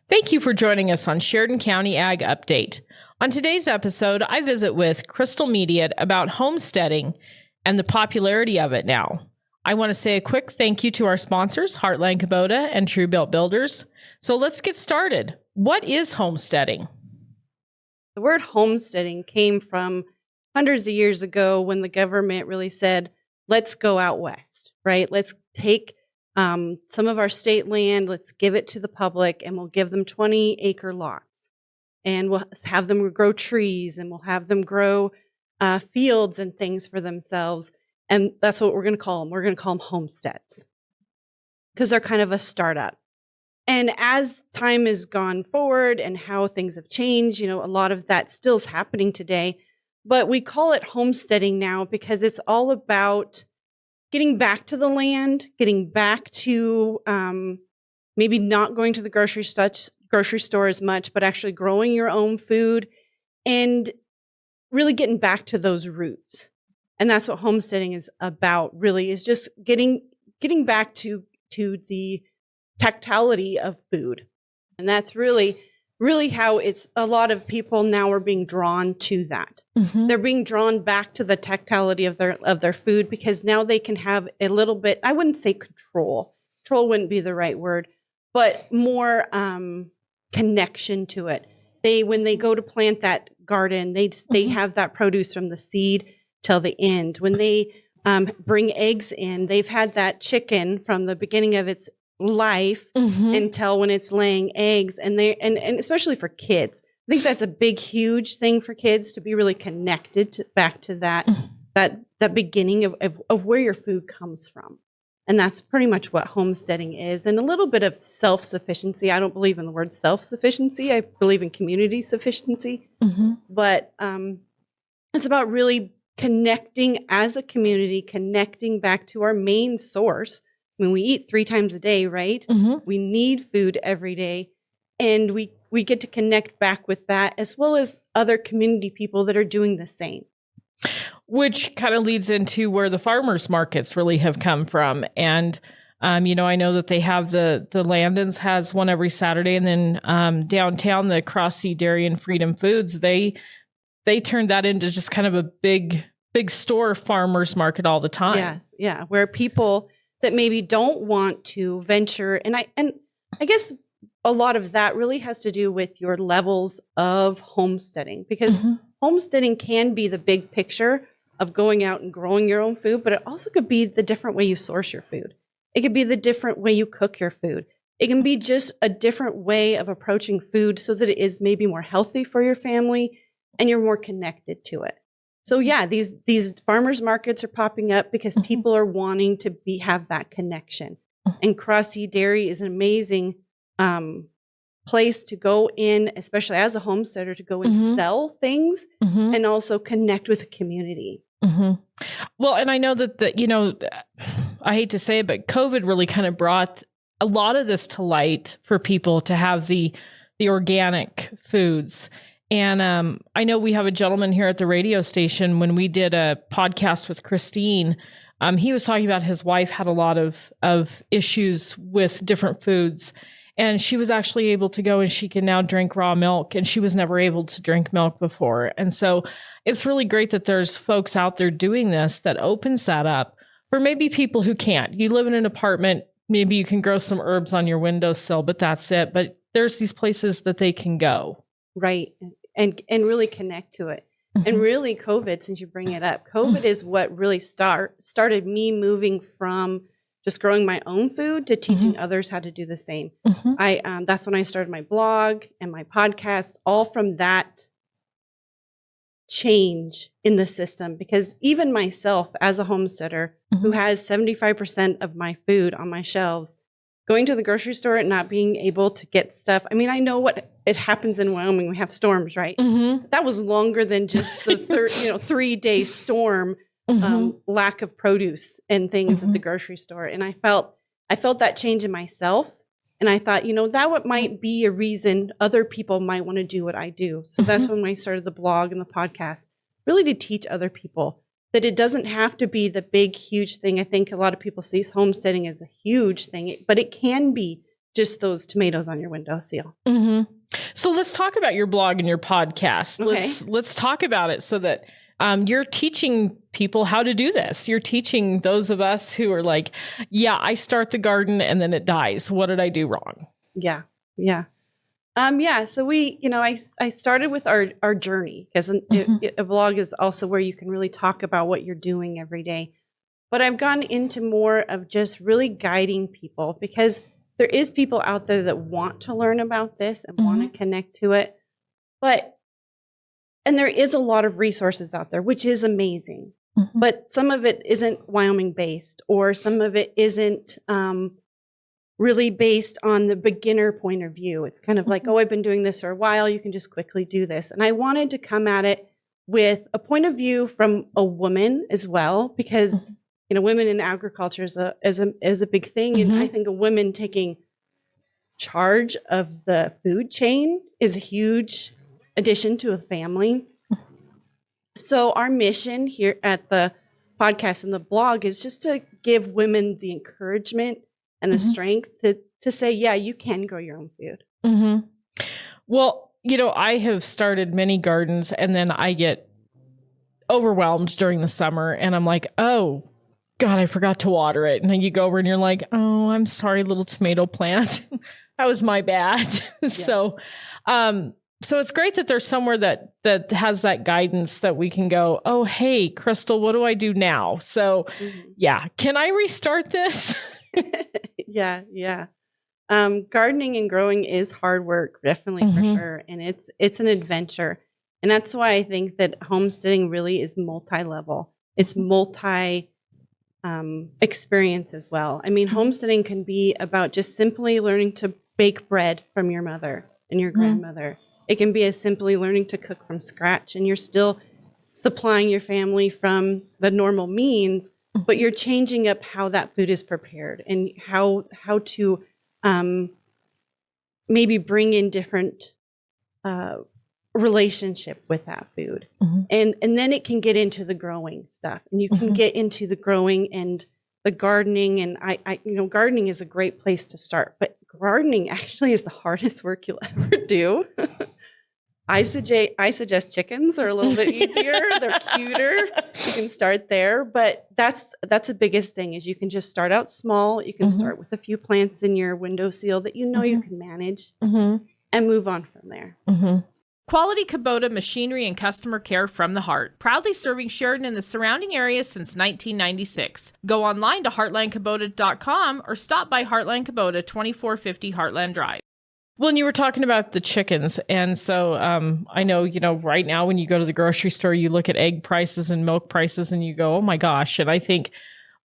Thank you for joining us on Sheridan County Ag Update. On today's episode, I visit with Crystal Mediate about homesteading and the popularity of it now. I want to say a quick thank you to our sponsors, Heartland Kubota and True Built Builders. So let's get started. What is homesteading? The word homesteading came from hundreds of years ago when the government really said, let's go out west, right? Let's take some of our state land, let's give it to the public, and we'll give them 20-acre lots. And we'll have them grow trees, and we'll have them grow fields and things for themselves. And that's what we're going to call them. We're going to call them homesteads because they're kind of a startup. And as time has gone forward and how things have changed, a lot of that still is happening today. But we call it homesteading now because it's all about getting back to the land, getting back to maybe not going to the grocery store as much, but actually growing your own food and really getting back to those roots. And that's what homesteading is about, really, is just getting back to the tactility of food. And that's really how it's a lot of people now are being drawn to that. Mm-hmm. They're being drawn back to the tactility of their food because now they can have a little bit, I wouldn't say control. Control wouldn't be the right word, but more connection to it. When they go to plant that garden, they have that produce from the seed till the end. When they bring eggs in, they've had that chicken from the beginning of its life until when it's laying eggs, and especially for kids, I think that's a big, huge thing for kids to be really connected back to that beginning of where your food comes from. And that's pretty much what homesteading is, and a little bit of self-sufficiency. I don't believe in the word self-sufficiency. I believe in community sufficiency, but it's about really connecting as a community, connecting back to our main source. I mean, we eat 3 times a day, right? We need food every day. And we get to connect back with that as well as other community people that are doing the same. Which kind of leads into where the farmers markets really have come from. And, I know that they have the Landons has one every Saturday. And then downtown, the Cross-Sea Dairy and Freedom Foods, they turned that into just kind of a big store farmers market all the time. Yes. Yeah. Where people that maybe don't want to venture. And I guess a lot of that really has to do with your levels of homesteading, because homesteading can be the big picture of going out and growing your own food, but it also could be the different way you source your food. It could be the different way you cook your food. It can be just a different way of approaching food so that it is maybe more healthy for your family and you're more connected to it. So yeah, these farmers markets are popping up because people are wanting to have that connection. And Cross-Sea Dairy is an amazing place to go in, especially as a homesteader, to go and sell things and also connect with the community. Well, and I know that I hate to say it, but COVID really kind of brought a lot of this to light for people to have the organic foods. And I know we have a gentleman here at the radio station. When we did a podcast with Christine, he was talking about his wife had a lot of issues with different foods. And she was actually able to go and she can now drink raw milk. And she was never able to drink milk before. And so it's really great that there's folks out there doing this that opens that up for maybe people who can't. You live in an apartment, maybe you can grow some herbs on your windowsill, but that's it. But there's these places that they can go. Right. And really connect to it. And really COVID, since you bring it up, COVID is what really started me moving from just growing my own food to teaching others how to do the same. That's when I started my blog and my podcast, all from that change in the system. Because even myself as a homesteader who has 75% of my food on my shelves, going to the grocery store and not being able to get stuff. I mean, I know what it happens in Wyoming. We have storms, right? That was longer than just the 3-day storm, lack of produce and things at the grocery store. And I felt that change in myself. And I thought, that might be a reason other people might want to do what I do. So that's when I started the blog and the podcast, really to teach other people that it doesn't have to be the big, huge thing. I think a lot of people see homesteading as a huge thing, but it can be just those tomatoes on your windowsill. Mm-hmm. So let's talk about your blog and your podcast. Okay. Let's talk about it so that you're teaching people how to do this. You're teaching those of us who are like, yeah, I start the garden and then it dies. What did I do wrong? Yeah. Yeah. So we, I started with our journey, because a blog is also where you can really talk about what you're doing every day. But I've gone into more of just really guiding people, because there is people out there that want to learn about this and want to connect to it. And there is a lot of resources out there, which is amazing. But some of it isn't Wyoming based, or some of it isn't really based on the beginner point of view. It's kind of like, oh, I've been doing this for a while. You can just quickly do this. And I wanted to come at it with a point of view from a woman as well, because women in agriculture is a big thing. And I think a woman taking charge of the food chain is a huge addition to a family. So our mission here at the podcast and the blog is just to give women the encouragement and the strength to say, yeah, you can grow your own food. Well, I have started many gardens, and then I get overwhelmed during the summer, and I'm like, oh, God, I forgot to water it. And then you go over and you're like, oh, I'm sorry, little tomato plant. That was my bad. Yeah. So it's great that there's somewhere that has that guidance that we can go, oh, hey, Crystal, what do I do now? So yeah. Can I restart this? Yeah. Gardening and growing is hard work, definitely for sure. And it's an adventure. And that's why I think that homesteading really is multi-level. It's multi experience as well. I mean, homesteading can be about just simply learning to bake bread from your mother and your grandmother. It can be as simply learning to cook from scratch, and you're still supplying your family from the normal means, but you're changing up how that food is prepared and how to maybe bring in different relationship with that food. And then it can get into the growing stuff, and you can get into the growing and the gardening. And I gardening is a great place to start, but gardening actually is the hardest work you'll ever do. I suggest chickens are a little bit easier. They're cuter. You can start there, but that's the biggest thing is you can just start out small. You can start with a few plants in your windowsill that you can manage and move on from there. Quality Kubota machinery and customer care from the heart. Proudly serving Sheridan and the surrounding areas since 1996. Go online to heartlandkubota.com or stop by Heartland Kubota, 2450 Heartland Drive. Well, and you were talking about the chickens. And so I know, right now when you go to the grocery store, you look at egg prices and milk prices and you go, oh my gosh. And I think,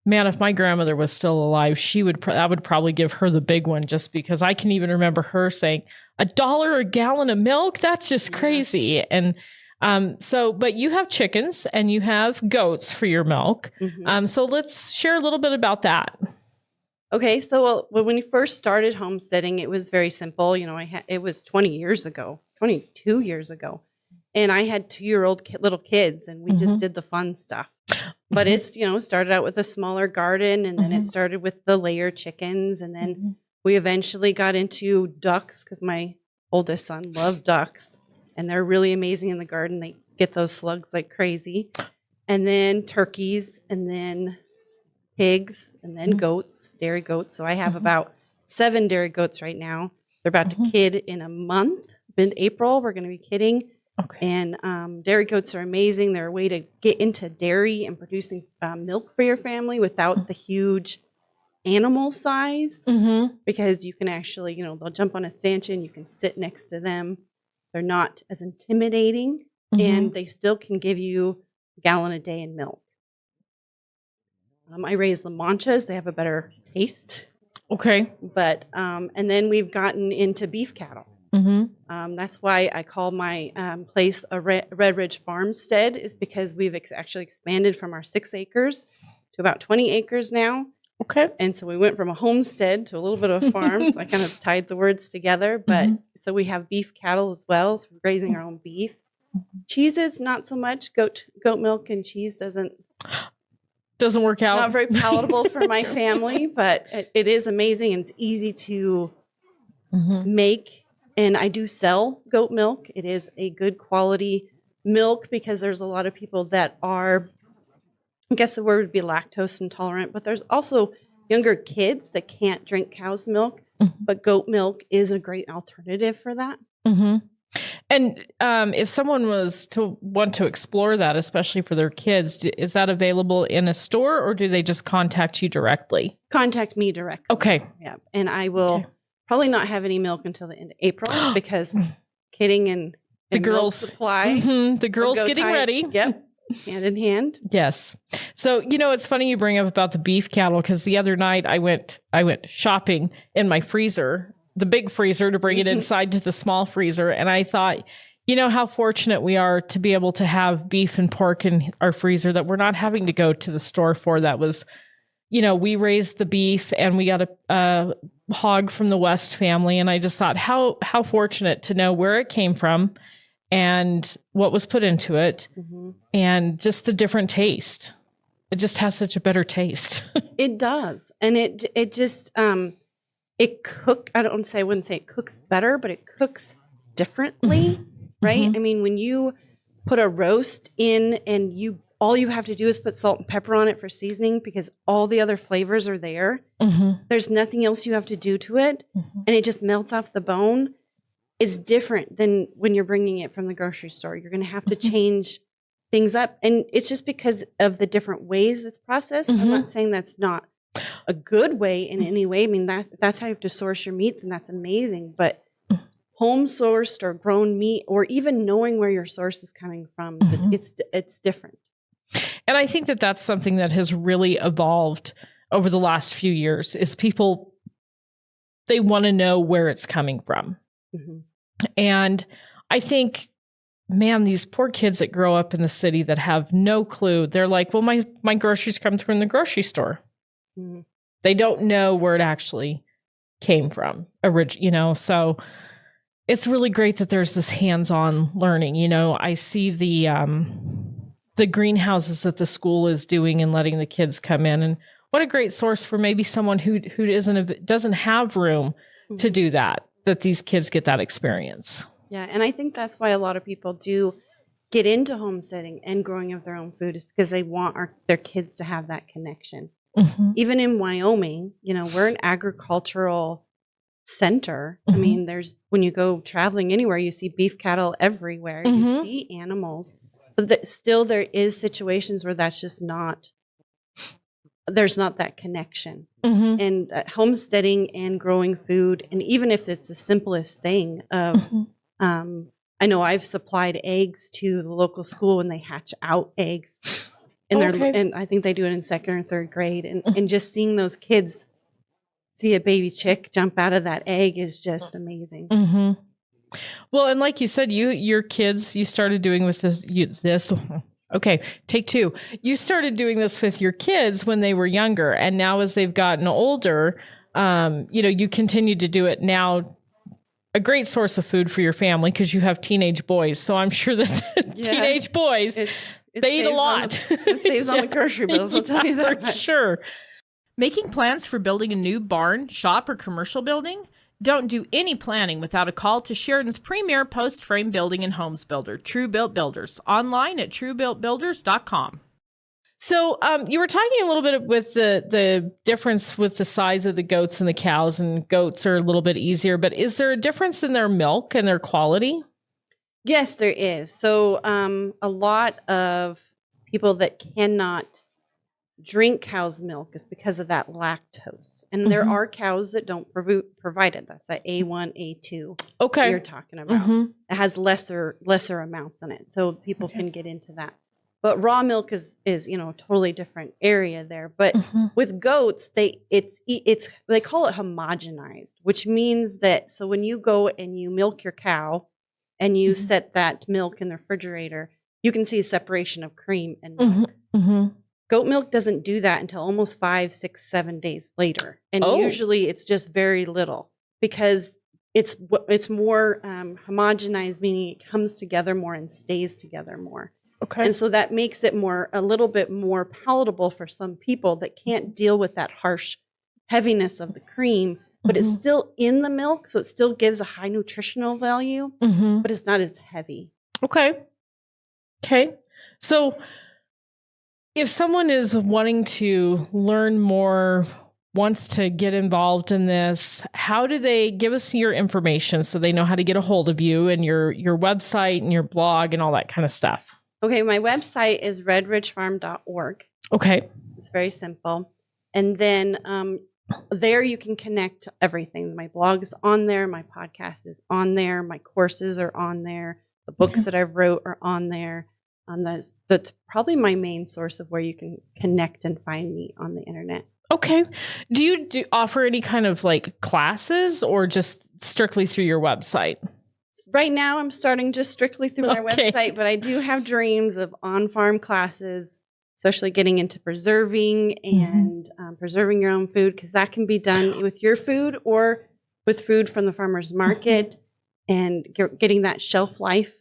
man, if my grandmother was still alive, I would probably give her the big one, just because I can even remember her saying $1 a gallon of milk. That's just crazy. And but you have chickens and you have goats for your milk. So let's share a little bit about that. Okay. So when we first started homesteading, it was very simple. It was 22 years ago. And I had 2-year-old little kids, and we just did the fun stuff. But it's, started out with a smaller garden, and then it started with the layer chickens. And then we eventually got into ducks, because my oldest son loved ducks, and they're really amazing in the garden. They get those slugs like crazy. And then turkeys, and then pigs, and then goats, dairy goats. So I have about 7 dairy goats right now. They're about to kid in a month. Mid-April, we're going to be kidding. Okay. And dairy goats are amazing. They're a way to get into dairy and producing milk for your family without the huge animal size, because you can actually, they'll jump on a stanchion. You can sit next to them. They're not as intimidating, and they still can give you a gallon a day in milk. I raise La Manchas. They have a better taste. Okay. But, and then we've gotten into beef cattle. That's why I call my place a Red Ridge Farmstead, is because we've actually expanded from our 6 acres to about 20 acres now. Okay. And so we went from a homestead to a little bit of a farm. So I kind of tied the words together. But so we have beef cattle as well. So we're raising our own beef. Cheeses, not so much. Goat milk and cheese doesn't work out. Not very palatable for my family, but it is amazing, and it's easy to make, and I do sell goat milk. It is a good quality milk because there's a lot of people that are, I guess the word would be lactose intolerant, but there's also younger kids that can't drink cow's milk, but goat milk is a great alternative for that. And if someone was to want to explore that, especially for their kids, is that available in a store or do they just contact you directly? Contact me directly. Okay. Yeah. And I will probably not have any milk until the end of April because kidding and the girls supply. The girls getting ready. Yep. Hand in hand. Yes. So, it's funny you bring up about the beef cattle because the other night I went shopping in my freezer, the big freezer, to bring it inside to the small freezer. And I thought, how fortunate we are to be able to have beef and pork in our freezer that we're not having to go to the store for. That was, we raised the beef and we got a hog from the West family. And I just thought how fortunate to know where it came from and what was put into it and just the different taste. It just has such a better taste. It does. And it just, I wouldn't say it cooks better, but it cooks differently, right? I mean, when you put a roast in and all you have to do is put salt and pepper on it for seasoning because all the other flavors are there. There's nothing else you have to do to it. And it just melts off the bone. It's different than when you're bringing it from the grocery store. You're going to have to change things up. And it's just because of the different ways it's processed. I'm not saying that's not a good way in any way. I mean, that's how you have to source your meats, and that's amazing. But home sourced or grown meat, or even knowing where your source is coming from, it's different. And I think that that's something that has really evolved over the last few years is people, they want to know where it's coming from. And I think, man, these poor kids that grow up in the city that have no clue, they're like, well, my groceries come through in the grocery store. They don't know where it actually came from, so it's really great that there's this hands-on learning. I see the greenhouses that the school is doing and letting the kids come in, and what a great source for maybe someone who doesn't have room to do that these kids get that experience. Yeah, and I think that's why a lot of people do get into homesteading and growing of their own food is because they want their kids to have that connection. Even in Wyoming, we're an agricultural center. I mean, when you go traveling anywhere, you see beef cattle everywhere. You see animals, but still there is situations where that's just there's not that connection. And homesteading and growing food, and even if it's the simplest thing of, I know I've supplied eggs to the local school when they hatch out eggs. And and I think they do it in 2nd or 3rd grade. And just seeing those kids see a baby chick jump out of that egg is just amazing. Well, and like you said, your kids, you started doing with this. Okay, take 2. You started doing this with your kids when they were younger. And now as they've gotten older, you continue to do it now. A great source of food for your family because you have teenage boys. So I'm sure that teenage boys... They eat a lot. It saves on the grocery bills, I'll tell you that. For sure. Making plans for building a new barn, shop, or commercial building? Don't do any planning without a call to Sheridan's premier post-frame building and homes builder, True Built Builders, online at truebuiltbuilders.com. So you were talking a little bit with the difference with the size of the goats and the cows, and goats are a little bit easier, but is there a difference in their milk and their quality? Yes, there is. So a lot of people that cannot drink cow's milk is because of that lactose. And there are cows that don't provide it. That's that A1, A2 you're talking about. It has lesser amounts in it. So people can get into that. But raw milk is a totally different area there. But with goats, they call it homogenized, which means that so when you go and you milk your cow, and you set that milk in the refrigerator, you can see a separation of cream and milk. Goat milk doesn't do that until almost 5, 6, 7 days later. And usually it's just very little because it's more homogenized, meaning it comes together more and stays together more. And so that makes it a little bit more palatable for some people that can't deal with that harsh heaviness of the cream. but it's still in the milk. So it still gives a high nutritional value, but it's not as heavy. Okay. So if someone is wanting to learn more, wants to get involved in this, how do they give us your information so they know how to get a hold of you and your website and your blog and all that kind of stuff? Okay. My website is redridgefarm.org. Okay. It's very simple. And then there you can connect to everything. My blog is on there. My podcast is on there. My courses are on there. The books that I've wrote are on there. That's probably my main source of where you can connect and find me on the internet. Okay. Do you offer any kind of like classes or just strictly through your website? Right now, I'm starting just strictly through my website, but I do have dreams of on-farm classes, especially getting into preserving and preserving your own food, because that can be done with your food or with food from the farmer's market and getting that shelf life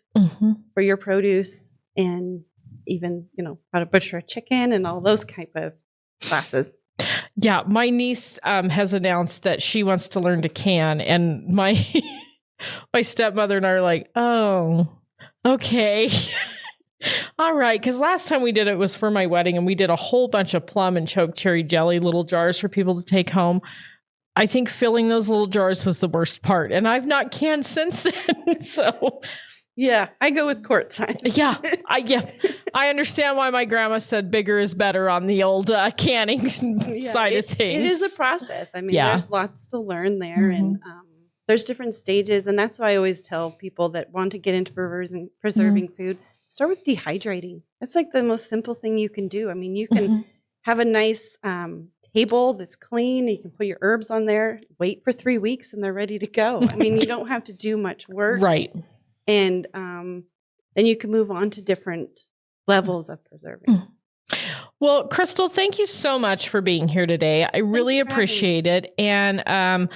for your produce, and even, how to butcher a chicken and all those type of classes. Yeah, my niece has announced that she wants to learn to can, and my stepmother and I are like, oh, okay. All right, because last time we did it was for my wedding, and we did a whole bunch of plum and choke cherry jelly, little jars for people to take home. I think filling those little jars was the worst part, and I've not canned since then. So, yeah, I go with quart size. Yeah, I understand why my grandma said bigger is better on the old canning side of things. It is a process. I mean, there's lots to learn there, and there's different stages, and that's why I always tell people that want to get into preserving food. Start with dehydrating. That's like the most simple thing you can do. I mean, you can have a nice table that's clean. You can put your herbs on there, wait for 3 weeks, and they're ready to go. I mean, you don't have to do much work. Right. And then you can move on to different levels of preserving. Well, Crystal, thank you so much for being here today. I really appreciate it. And,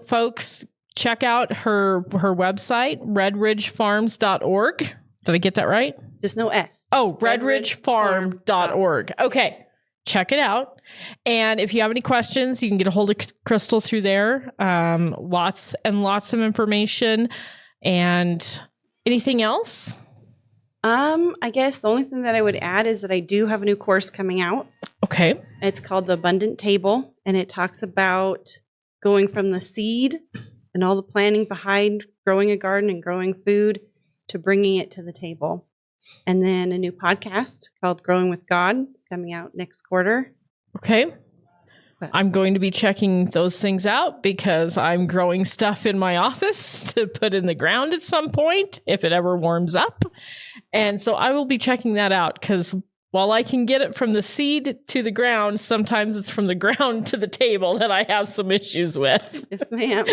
folks, check out her website, redridgefarms.org. Did I get that right? Just no S. Oh, redridgefarm.org. Okay. Check it out. And if you have any questions, you can get a hold of Crystal through there. Lots and lots of information. And anything else? I guess the only thing that I would add is that I do have a new course coming out. Okay. It's called The Abundant Table, and it talks about going from the seed and all the planning behind growing a garden and growing food to bringing it to the table. And then a new podcast called Growing with God is coming out next quarter. Okay. I'm going to be checking those things out because I'm growing stuff in my office to put in the ground at some point if it ever warms up. And so I will be checking that out because while I can get it from the seed to the ground, sometimes it's from the ground to the table that I have some issues with. Yes, ma'am.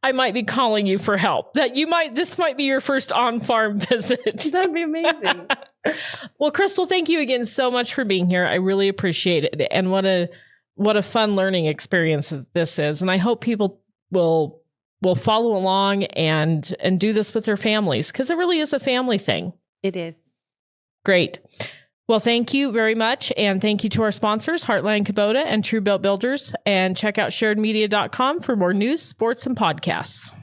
I might be calling you for help. This might be your first on-farm visit. That'd be amazing. Well, Crystal, thank you again so much for being here. I really appreciate it. And what a fun learning experience this is. And I hope people will follow along and do this with their families because it really is a family thing. It is. Great. Well, thank you very much. And thank you to our sponsors, Heartland Kubota and True Built Builders. And check out SheridanMedia.com for more news, sports, and podcasts.